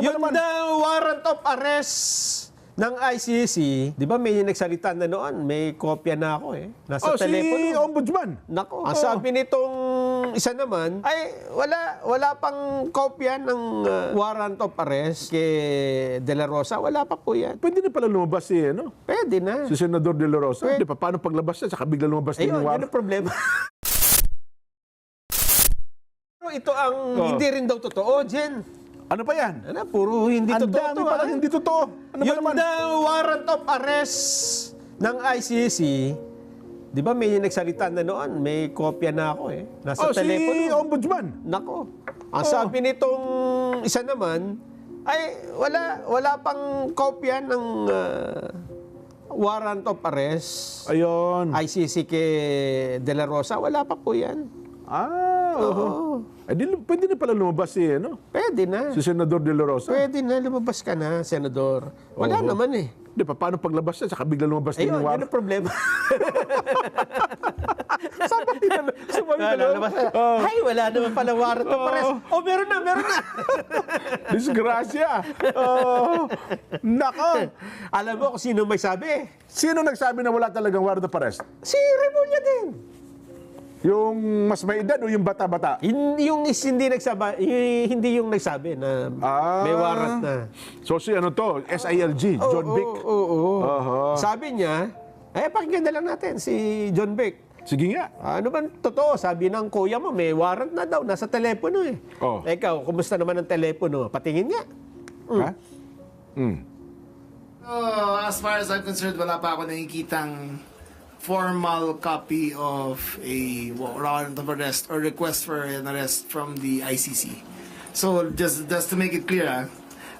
ba Yung naman? warrant of arrest ng ICC, di ba may nagsalita na noon, may kopya na ako eh. Nasa Si telepono. Ombudsman. Nako, ang sabi nitong isa naman, ay wala pang kopya ng warrant of arrest kay De La Rosa. Wala pa po yan. Pwede na pala lumabas si, Pwede na. si Senador De La Rosa. Di pa, paano paglabas niya? Saka bigla lumabas din Ayun, yung yun warrant. ang problema. Pero ito ang hindi rin daw totoo, Jen. Ano pa yan? Ano, puro hindi Ang totoo dami to, palang hindi totoo. Ano ba Yung naman? warrant of arrest ng ICC, di ba may nagsalita na noon, may kopya na ako eh. Nasa Si telepono. Ombudsman. Nako, ang sabi nitong isa naman, ay wala pang kopya ng warrant of arrest. Ayun. ICC kay De La Rosa, wala pa po yan. Oo. Pwede na pala lumabas si, Pwede na. si Senador De La Rosa. Pwede na, lumabas ka na, Senador. Wala naman eh. Di pa, paano paglabas niya? Saka bigla lumabas din Ayun, yung yun warrant. ang problema. Ay, wala naman pala warrant of arrest. Oh, meron na. Disgrasya. Nako. Alam mo kung sino may sabi? Sino nagsabi na wala talagang warrant of arrest? Si Remulla din. Yung mas may edad o yung bata-bata? Hindi yung nagsabi na may warrant na. So si SILG, John Vic. Oo. Aha. Sabi niya, pakinggan na lang natin si John Vic. Sige nga. Ano ba totoo? Sabi ng kuya mo, may warrant na daw, nasa telepono eh. Oh. Ikaw, kumusta naman ang telepono? Patingin nga. Ha? As far as I'm concerned, wala pa ako nakikitang formal copy of a warrant of arrest or request for an arrest from the ICC. So just to make it clear,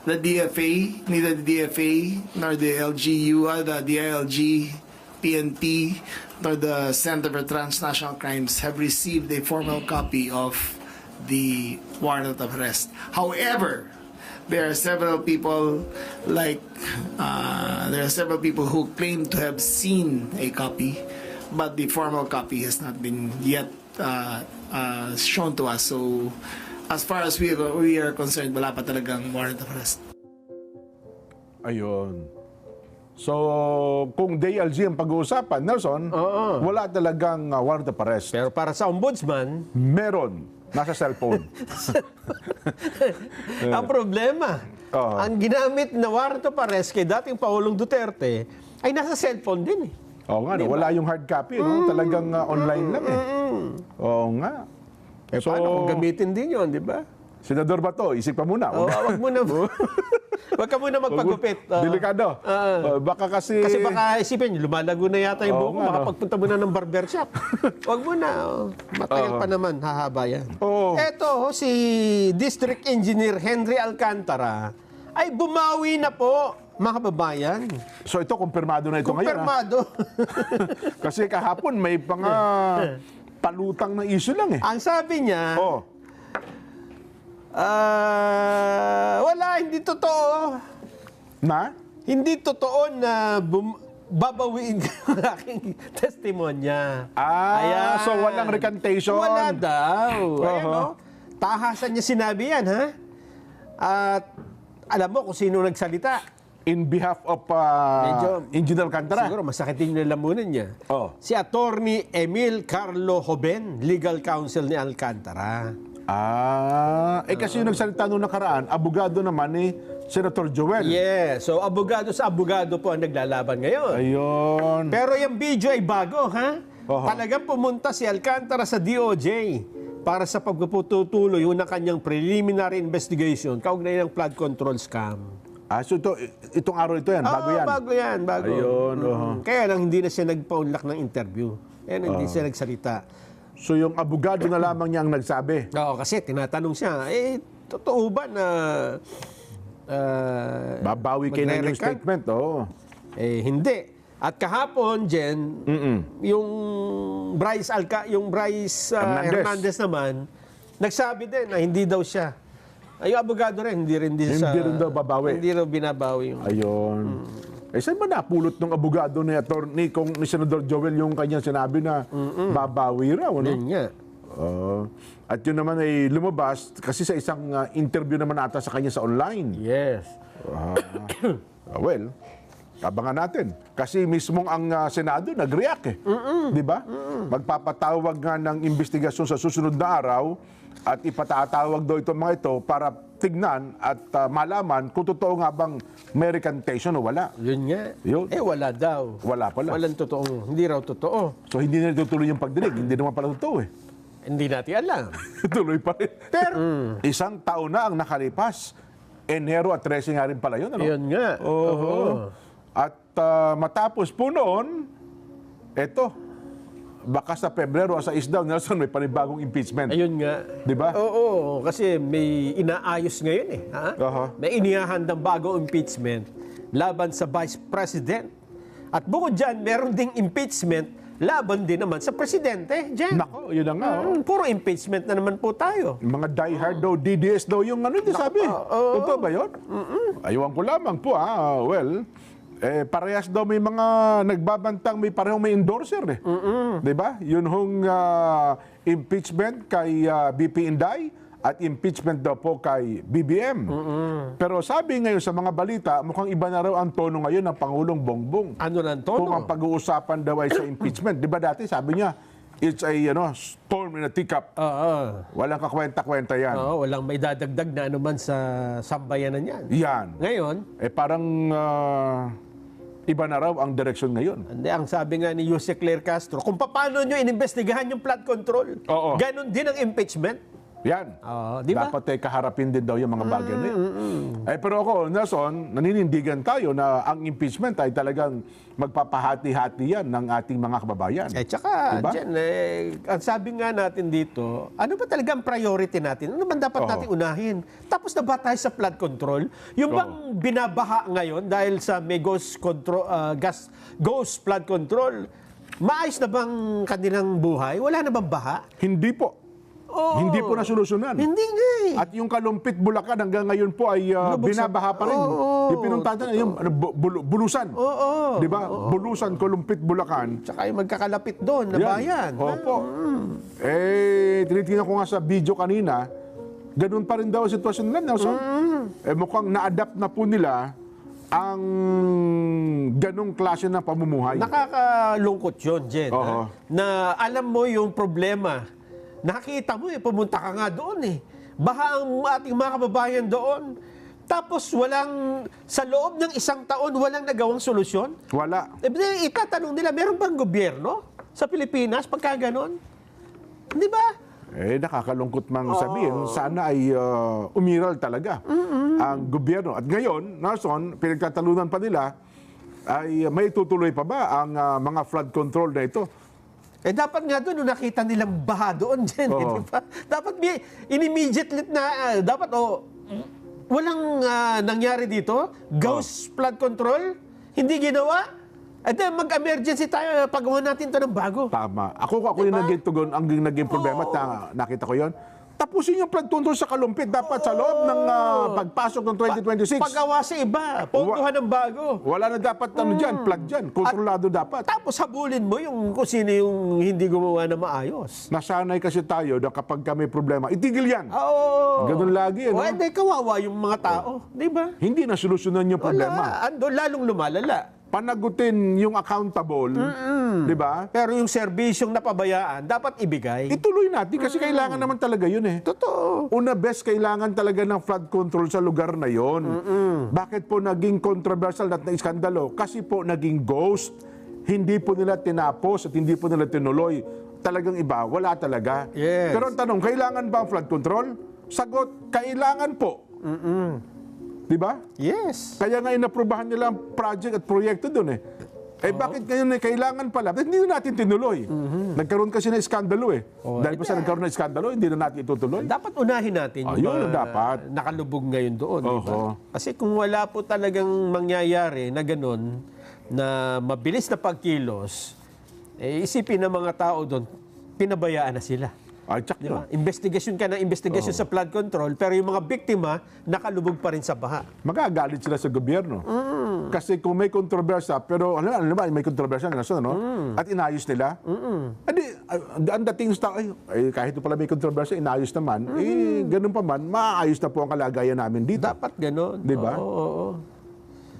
the DFA, neither the DFA nor the LGU, the DILG, PNP, nor the Center for Transnational Crimes have received a formal copy of the warrant of arrest. However, there are several people who claim to have seen a copy, but the formal copy has not been yet shown to us. So, as far as we are concerned, wala pa talagang warrant of arrest. Ayun. So, kung DILG ang pag-uusapan, Nelson, wala talagang warrant of arrest. Pero para sa ombudsman, Meron. Nasa cellphone. ang problema, ang ginamit na warrant of arrest kay dating Pangulong Duterte ay nasa cellphone din eh. Oo nga, wala yung hard copy. Talagang online lang eh. Oo nga. Paano kung gamitin din yun, di ba? Senador Bato, isip pa muna. Wag muna. Wag ka muna magpagupit. Delikado. Baka kasi baka isipin, lumalago na yata yung buhok mo, baka nga, pagpunta mo na ng barbershop. Wag mo na. Matagal pa naman, hahaba yan. Oo. Eto, si District Engineer Henry Alcantara ay bumawi na po, mga kababayan. So ito, kumpirmado na ito ngayon. Kumpirmado. Kasi kahapon may palutang na issue lang eh. Ang sabi niya, wala, hindi totoo. Na? Hindi totoo na babawiin ko ang aking testimonya. Ayan. So walang recantation. Wala daw. Ayan, no? Tahasan niya sinabi yan, ha? At alam mo kung sino nagsalita. In behalf of Engineer Alcantara. Siguro masakit din yung lamunan niya. Si Attorney Emil Carlo Joven, Legal Counsel ni Alcantara. Kasi yung nagsalita nung nakaraan, abogado naman ni Senator Joel. Yeah, so abogado sa abogado po ang naglalaban ngayon. Ayun. Pero yung video ay bago, ha? Talagang pumunta si Alcantara sa DOJ para sa pagpututuloy ng kanyang preliminary investigation kaugnay ng flood control scam. So itong araw ito yan, bago yan. Bago yan, bago. Ayun. Kaya lang hindi na siya nagpaunlak ng interview. Kaya hindi siya nagsalita. So yung abogado na lamang niya ang nagsabi. Oo, kasi tinatanong siya, totoo ba na Babawi kayo ng new statement, hindi. At kahapon, Jen, yung Bryce Hernandez naman, nagsabi din na hindi daw siya. Yung abogado rin, hindi rin daw babawi. Hindi raw binabawi yung... Ayun. Saan ba napulot ng abogado ni Senador Joel yung kanyang sinabi na babawi raw? Yun nga. At yun naman ay lumabas kasi sa isang interview naman ata sa kanya sa online. Yes. Well, abangan natin. Kasi mismong ang Senado nag-react eh. Di ba? Magpapatawag nga ng investigasyon sa susunod na araw at ipatatawag daw itong mga ito para tignan at malaman kung totoo nga bang may recantation o wala. Yun nga. Yun. Wala daw. Wala pala. Walang totoong, hindi raw totoo. So hindi na tutuloy yung pagdinig. Hindi naman pala totoo eh. Hindi natin alam. Tuloy pa rin. Pero isang taon na ang nakalipas. Enero at 13 nga rin pala yun. Ano? Yun nga. Oo. At matapos po noon, eto, baka sa Pebrero sa isdaw, Nelson, may panibagong impeachment. Ayun nga. Di ba? Oo, kasi may inaayos ngayon eh. Ha? Aha. May inihahandang bagong impeachment laban sa Vice President. At bukod dyan, meron ding impeachment laban din naman sa Presidente. Dyan. Nako, yun na nga. Puro impeachment na naman po tayo. Yung mga diehard daw, DDS daw yung ano, di sabi. Totoo ba yun? Aywan ko lamang po, well, parehas daw may mga nagbabantang may parehong may endorser eh. Di ba? Yun hong impeachment kay BP Inday at impeachment daw po kay BBM. Pero sabi ngayon sa mga balita, mukhang iba na raw ang tono ngayon ng Pangulong Bongbong. Ano na ang Kung ang tono? pag-uusapan daw ay sa impeachment. Di ba dati sabi niya, it's a storm in a teacup. Walang kakwenta-kwenta yan. Walang may dadagdag na anuman sa sambayanan yan. Yan. Ngayon, Parang iba na raw ang direksyon ngayon. hindi, ang sabi nga ni Jose Claire Castro, kung paano nyo inimbestigahan yung flood control, Oo. ganon din ang impeachment. Yan. Di ba? Dapat kaharapin din daw yung mga bagay na yun. Pero ako, Nelson, naninindigan tayo na ang impeachment ay talagang magpapahati-hati yan ng ating mga kababayan. Tsaka, Diba? dyan, ang sabi nga natin dito, ano ba talagang priority natin? Ano man dapat natin unahin? Tapos na ba tayo sa flood control? Yung bang binabaha ngayon dahil sa may ghost flood control, maayos na bang kanilang buhay? Wala na bang baha? Hindi po. Hindi po nasolusyonan. Hindi nga eh. At yung Kalumpit, Bulacan hanggang ngayon po ay binabaha pa rin. Yung pinuntahan yung bulusan. Di ba? Bulusan, Kalumpit, Bulacan. Tsaka yung magkakalapit doon na Yan. bayan. Opo. Tinitingnan ko nga sa video kanina, ganun pa rin daw ang sitwasyon nila, Nelson. Mukhang na-adapt na po nila ang ganong klase ng pamumuhay. Nakakalungkot yun, Jen. Oo. Na alam mo yung problema. Nakita mo pumunta ka nga doon eh. Baha ang ating mga kababayan doon. Tapos sa loob ng isang taon, walang nagawang solusyon. Wala. Itatanong nila, meron bang gobyerno sa Pilipinas pagka ganon? Di ba? Nakakalungkot mang sabihin, sana ay umiral talaga ang gobyerno. At ngayon, Nelson, pinagtatalunan pa nila, ay may tutuloy pa ba ang mga flood control na ito? Dapat nga doon, nung nakita nilang baha doon, Jen, di ba? Dapat in-immediately na, dapat, walang nangyari dito. Ghost flood control, hindi ginawa. Mag-emergency tayo, pagawa natin ito ng bago. Tama. Ako yung naging tugon, ang naging problema, nakita ko yon. Tapusin yung flood control sa Kalumpit. Dapat sa loob ng pagpasok ng 2026. Pagawa sa iba, ponduhan ng bago. Wala na dapat dyan, plug dyan. Kontrolado dapat. Tapos habulin mo yung kung sino yung hindi gumawa na maayos. Nasanay kasi tayo na kapag may problema, itigil yan. Oo. Ganun lagi. No? Hindi, kawawa yung mga tao. Di ba? Hindi na solusyonan yung problema. Ando, lalong lumalala. Panagutin yung accountable, di ba? Pero yung serbisyong napabayaan, dapat ibigay. Ituloy natin kasi kailangan naman talaga yun eh. Totoo. Una best, kailangan talaga ng flood control sa lugar na yon. Bakit po naging controversial at na-iskandalo? Kasi po naging ghost. Hindi po nila tinapos at hindi po nila tinuloy. Talagang iba, wala talaga. Yes. Pero ang tanong, kailangan ba ang flood control? Sagot, kailangan po. Di ba? Yes. Kaya nga inaprubahan nila ang project at proyekto doon eh. Bakit ngayon kailangan pala? Hindi na natin tinuloy. Nagkaroon kasi na iskandalo eh. Dahil pa sa nagkaroon na iskandalo, hindi na natin itutuloy. Dapat unahin natin yung yun dapat. nakalubog ngayon doon. Di ba? Oho. Kasi kung wala po talagang mangyayari na ganun, na mabilis na pagkilos, isipin ng mga tao doon, pinabayaan na sila. Ay, tsak Di ba? yun. Investigasyon ka na investigasyon sa flood control, pero yung mga biktima, nakalubog pa rin sa baha. Magagalit sila sa gobyerno. Kasi kung may kontrobersya, pero ano ba, may kontrobersya na no? At inayos nila. Adi, ang dating sa kahit pala may kontrobersya, inayos naman. Ganun pa man, maayos na po ang kalagayan namin dito. Dapat ganon. Di ba? Oo.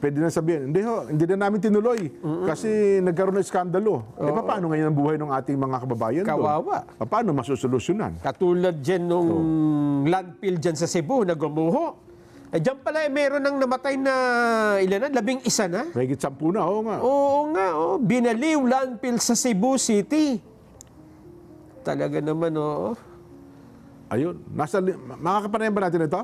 Pwede na sabihin, hindi na namin tinuloy kasi nagkaroon ng iskandalo. Paano ngayon ang buhay ng ating mga kababayan doon? Kawawa. Paano masusolusyonan? Katulad dyan nung landfill dyan sa Cebu na gumuho. Dyan pala meron nang namatay na ilan na? 11 na? Mahigit 10 na, oo nga. Oo nga, Binaliw landfill sa Cebu City. Talaga naman, Ayun. Makakapanayan ba natin ito?